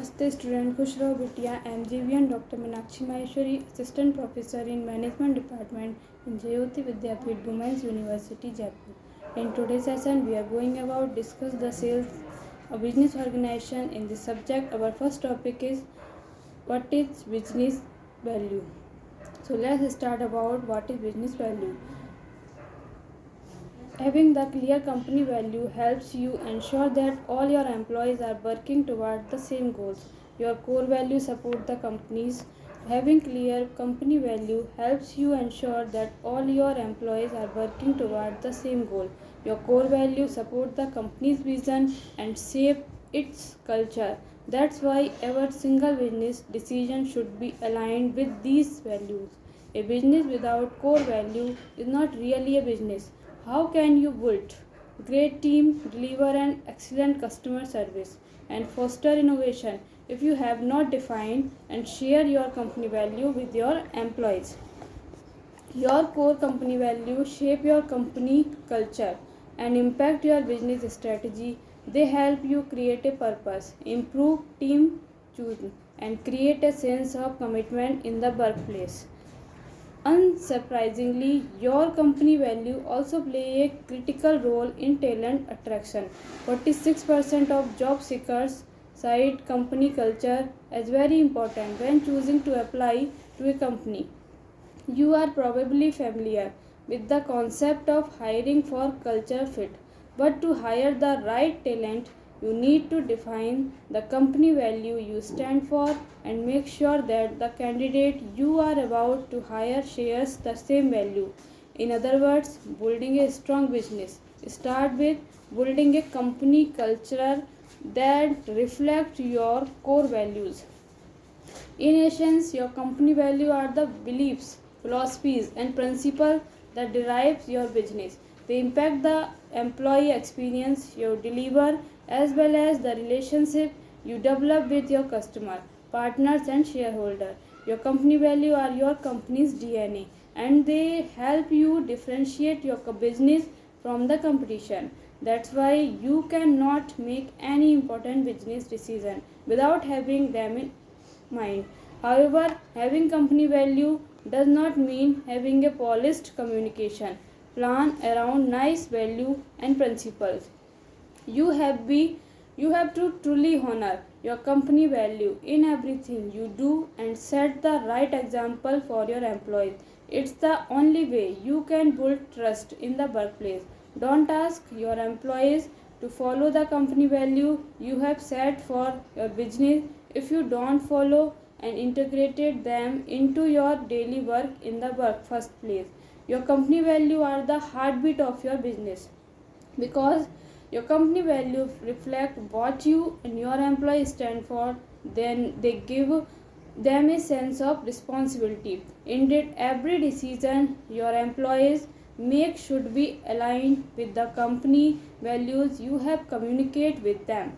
Namaste student, खुश रहो बिटिया. I am GVN Dr. Meenakshi Maheshwari, Assistant Professor in Management Department in Jayoti Vidyapeeth Women's University, Jaipur. In today's session, we are going about discuss the sales of business organization. In this subject, our first topic is what is business value. So let's start about what is business value. Having the clear company value helps you ensure that all your employees are working toward the same goals. Your core value support the company's. Having clear company value helps you ensure that all your employees are working toward the same goal. Your core value support the company's vision and shape its culture. That's why every single business decision should be aligned with these values. A business without core value is not really a business. How can you build great team, deliver an excellent customer service, and foster innovation if you have not defined and share your company value with your employees? Your core company value shape your company culture and impact your business strategy. They help you create a purpose, improve team choosing, and create a sense of commitment in the workplace. Unsurprisingly, your company value also play a critical role in talent attraction. 46% of job seekers cite company culture as very important when choosing to apply to a company. You are probably familiar with the concept of hiring for culture fit, but to hire the right talent, you need to define the company value you stand for and make sure that the candidate you are about to hire shares the same value. In other words, building a strong business start with building a company culture that reflects your core values. In essence, your company value are the beliefs, philosophies, and principles that derive your business. They impact the employee experience you deliver as well as the relationship you develop with your customer, partners, and shareholder. Your company value are your company's DNA, and they help you differentiate your business from the competition. That's why you cannot make any important business decision without having them in mind. However, having company value does not mean having a polished communication plan around nice value and principles. You have be you have to truly honor your company value in everything you do and set the right example for your employees. It's the only way you can build trust in the workplace. Don't ask your employees to follow the company value you have set for your business if you don't follow and integrated them into your daily work in the work first place. Your company value are the heartbeat of your business because your company value reflect what you and your employees stand for. Then they give them a sense of responsibility. Indeed, every decision your employees make should be aligned with the company values you have communicate with them.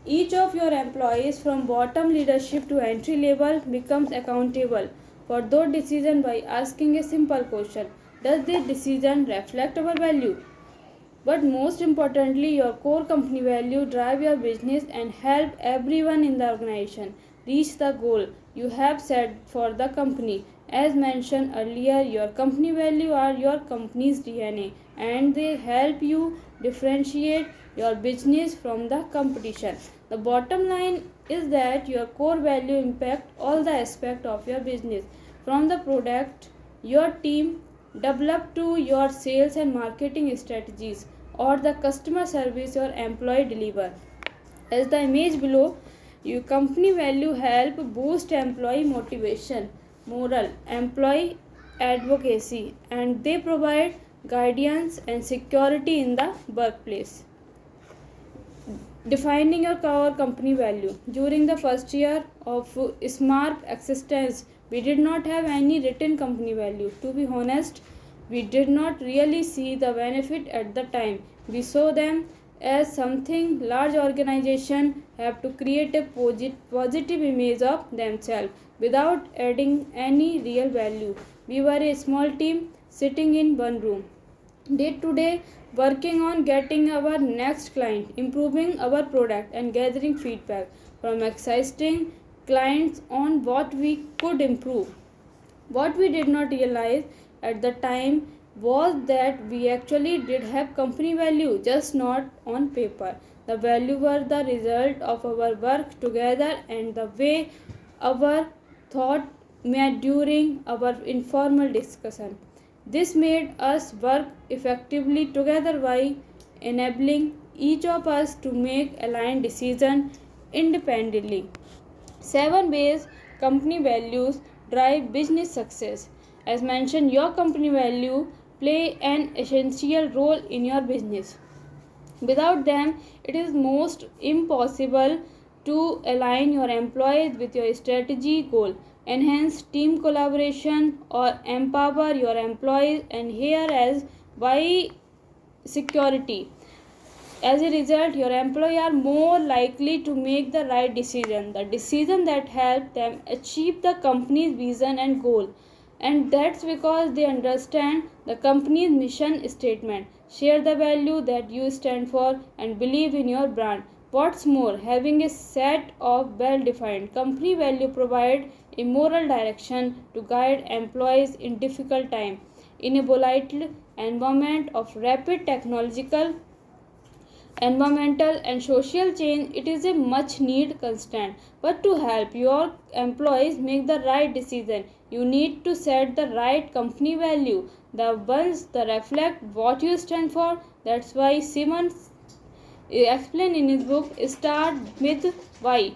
Each of your employees from bottom leadership to entry level becomes accountable for those decisions by asking a simple question: does this decision reflect our value? But most importantly, your core company value drive your business and help everyone in the organization reach the goal you have set for the company. As mentioned earlier, your company value are your company's DNA and they help you differentiate your business from the competition. The bottom line is that your core value impact all the aspects of your business from the product your team develop to your sales and marketing strategies or the customer service your employee deliver. As the image below, your company value help boost employee motivation, moral, employee advocacy, and they provide guidance and security in the workplace. Defining your core company value. During the first year of Smart existence, we did not have any written company value. To be honest, we did not really see the benefit at the time. We saw them as something large organizations have to create a positive image of themselves without adding any real value. We were a small team sitting in one room day to day, working on getting our next client, improving our product, and gathering feedback from existing clients on what we could improve. What we did not realize at the time was that we actually did have company value, just not on paper. The value were the result of our work together and the way our thought met during our informal discussion. This made us work effectively together by enabling each of us to make aligned decisions independently. 7 ways company values drive business success. As mentioned, your company value play an essential role in your business. Without them, it is most impossible to align your employees with your strategy goal, enhance team collaboration, or empower your employees. And here as why security. As a result, your employees are more likely to make the right decision, the decision that help them achieve the company's vision and goal. And that's because they understand the company's mission statement, share the value that you stand for, and believe in your brand. What's more, having a set of well-defined company value provide a moral direction to guide employees in difficult time. In a volatile environment of rapid technological, environmental and social change, it is a much needed constant. But to help your employees make the right decision, you need to set the right company value, the ones that reflect what you stand for. That's why Simmons explained in his book Start with Why,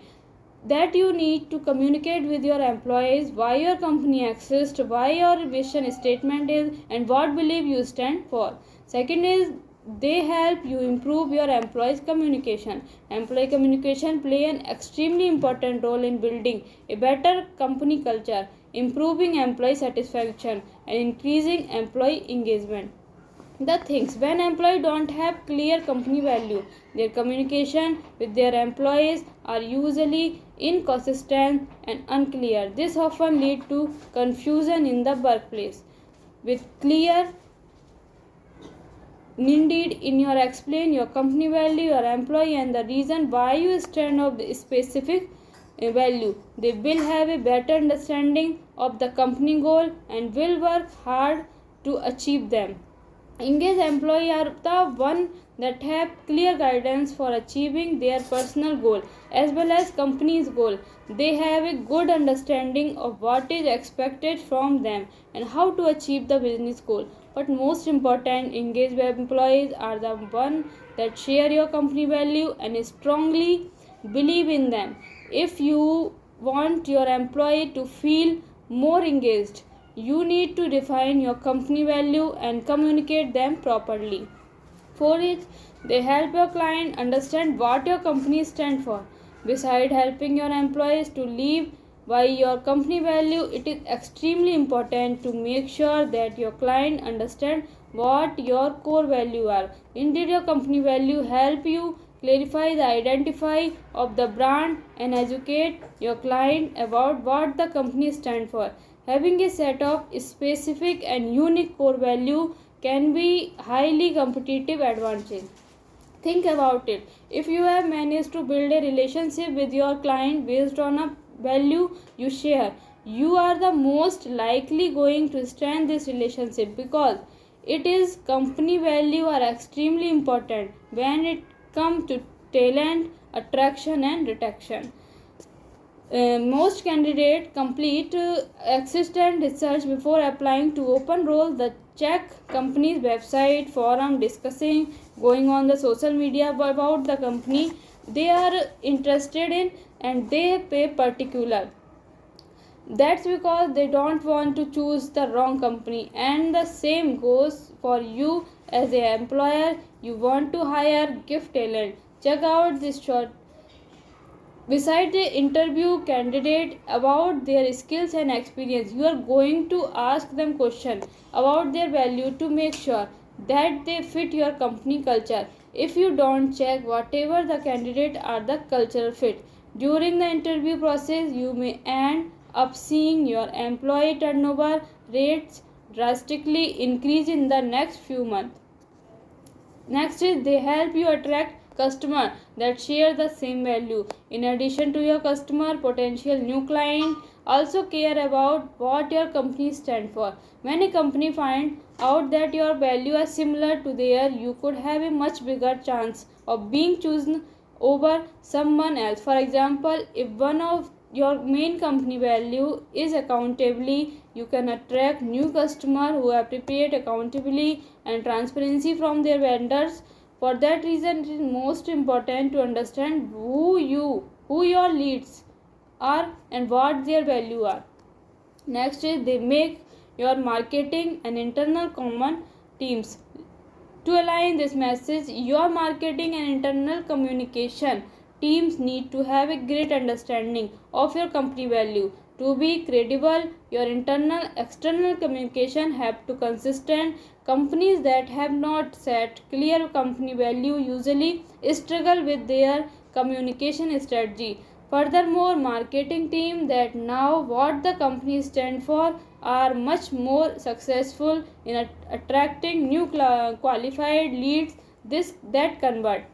that you need to communicate with your employees why your company exists, why your vision statement is, and what belief you stand for. Second is they help you improve your employees communication. Employee communication play an extremely important role in building a better company culture, improving employee satisfaction, and increasing employee engagement. The things, when employees don't have clear company value, their communication with their employees are usually inconsistent and unclear. This often lead to confusion in the workplace. With clear indeed in your explain your company value, your employee, and the reason why you stand of the specific value, they will have a better understanding of the company goal and will work hard to achieve them. Engaged employees are the one that have clear guidance for achieving their personal goal as well as company's goal. They have a good understanding of what is expected from them and how to achieve the business goal. But most important, engaged employees are the one that share your company value and strongly believe in them. If you want your employee to feel more engaged, you need to define your company value and communicate them properly. For it, they help your client understand what your company stands for. Besides helping your employees to live by your company value, it is extremely important to make sure that your client understand what your core value are. Indeed, your company value help you clarify the identify of the brand and educate your client about what the company stands for. Having a set of specific and unique core value can be highly competitive advantage. Think about it. If you have managed to build a relationship with your client based on a value you share, you are the most likely going to stand this relationship because it is company value are extremely important when it comes to talent attraction and retention. Most candidates complete existent research before applying to open roles. The check company's website, forum, discussing, going on the social media about the company they are interested in, and they pay particular. That's because they don't want to choose the wrong company. And the same goes for you as an employer. You want to hire gift talent. Check out this short. Beside the interview candidate about their skills and experience, you are going to ask them questions about their value to make sure that they fit your company culture. If you don't check whatever the candidate are the cultural fit during the interview process, you may end up seeing your employee turnover rates drastically increase in the next few months. Next is they help you attract customer that share the same value. In addition to your customer, potential new client also care about what your company stand for. When a company find out that your value are similar to their, you could have a much bigger chance of being chosen over someone else. For example, if one of your main company value is accountability, you can attract new customer who appreciate accountability and transparency from their vendors. For that reason, it is most important to understand who your leads are and what their value are. Next is they make your marketing and internal common teams. To align this message, your marketing and internal communication teams need to have a great understanding of your company value. To be credible, your internal external communication have to consistent. Companies that have not set clear company value usually struggle with their communication strategy. Furthermore, marketing team that know what the company stand for are much more successful in attracting new qualified leads that convert.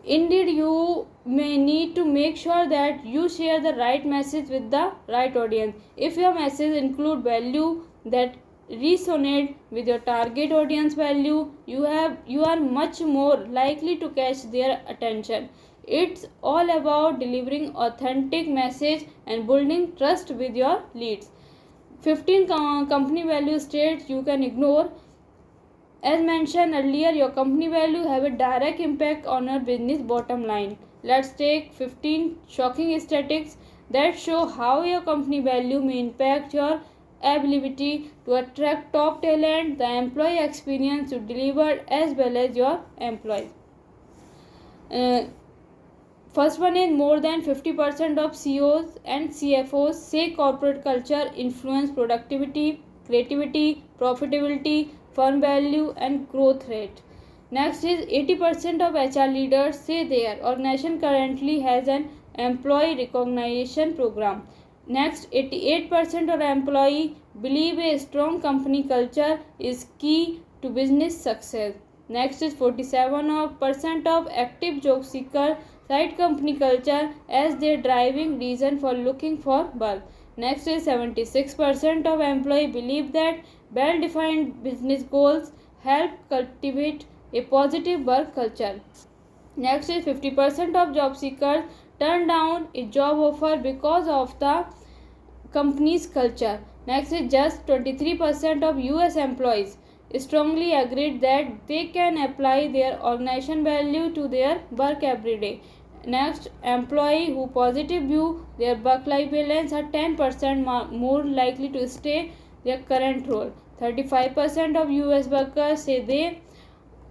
Indeed, you may need to make sure that you share the right message with the right audience. If your message include value that resonate with your target audience value, you are much more likely to catch their attention. It's all about delivering authentic message and building trust with your leads. 15 company value states you can ignore. As mentioned earlier, your company value have a direct impact on your business bottom line. Let's take 15 shocking statistics that show how your company value may impact your ability to attract top talent, the employee experience you deliver, as well as your employees. First one is more than 50% of CEOs and CFOs say corporate culture influence productivity, creativity, profitability, firm value and growth rate. Next is 80% of HR leaders say their organization currently has an employee recognition program. Next, 88% of employees believe a strong company culture is key to business success. Next is 47% of active job seekers cite company culture as their driving reason for looking for work. Next is 76% of employees believe that well-defined business goals help cultivate a positive work culture. Next is 50% of job seekers turn down a job offer because of the company's culture. Next is just 23% of US employees strongly agreed that they can apply their organization value to their work every day. Next, employees who positive view their work-life balance are 10% more likely to stay their current role. 35% of US workers say they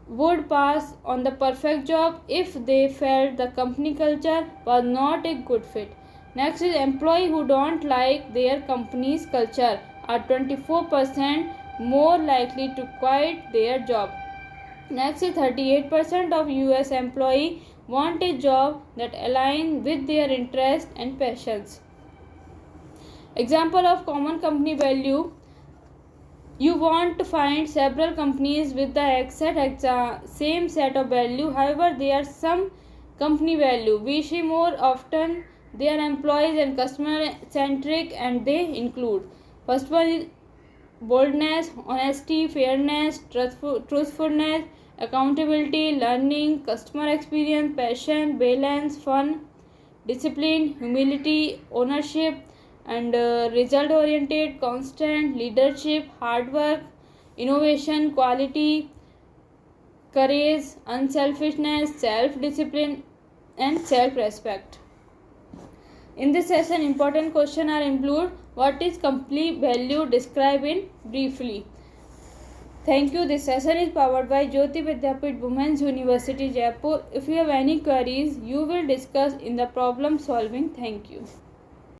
would pass on the perfect job if they felt the company culture was not a good fit. Next is employees who don't like their company's culture are 24% more likely to quit their job. Next is 38% of US employees want a job that aligns with their interests and passions. Example of common company value. You want to find several companies with the exact same set of value. However, there are some company value we see more often. They are employees and customer centric, and they include first one is boldness, honesty, fairness, truthfulness, accountability, learning, customer experience, passion, balance, fun, discipline, humility, ownership, and result oriented, constant, leadership, hard work, innovation, quality, courage, unselfishness, self discipline, and self respect. In this session, important questions are include what is company value, describe in briefly. Thank you. This session is powered by Jyoti Vidyapeeth Women's University Jaipur. If you have any queries, you will discuss in the problem solving. Thank you.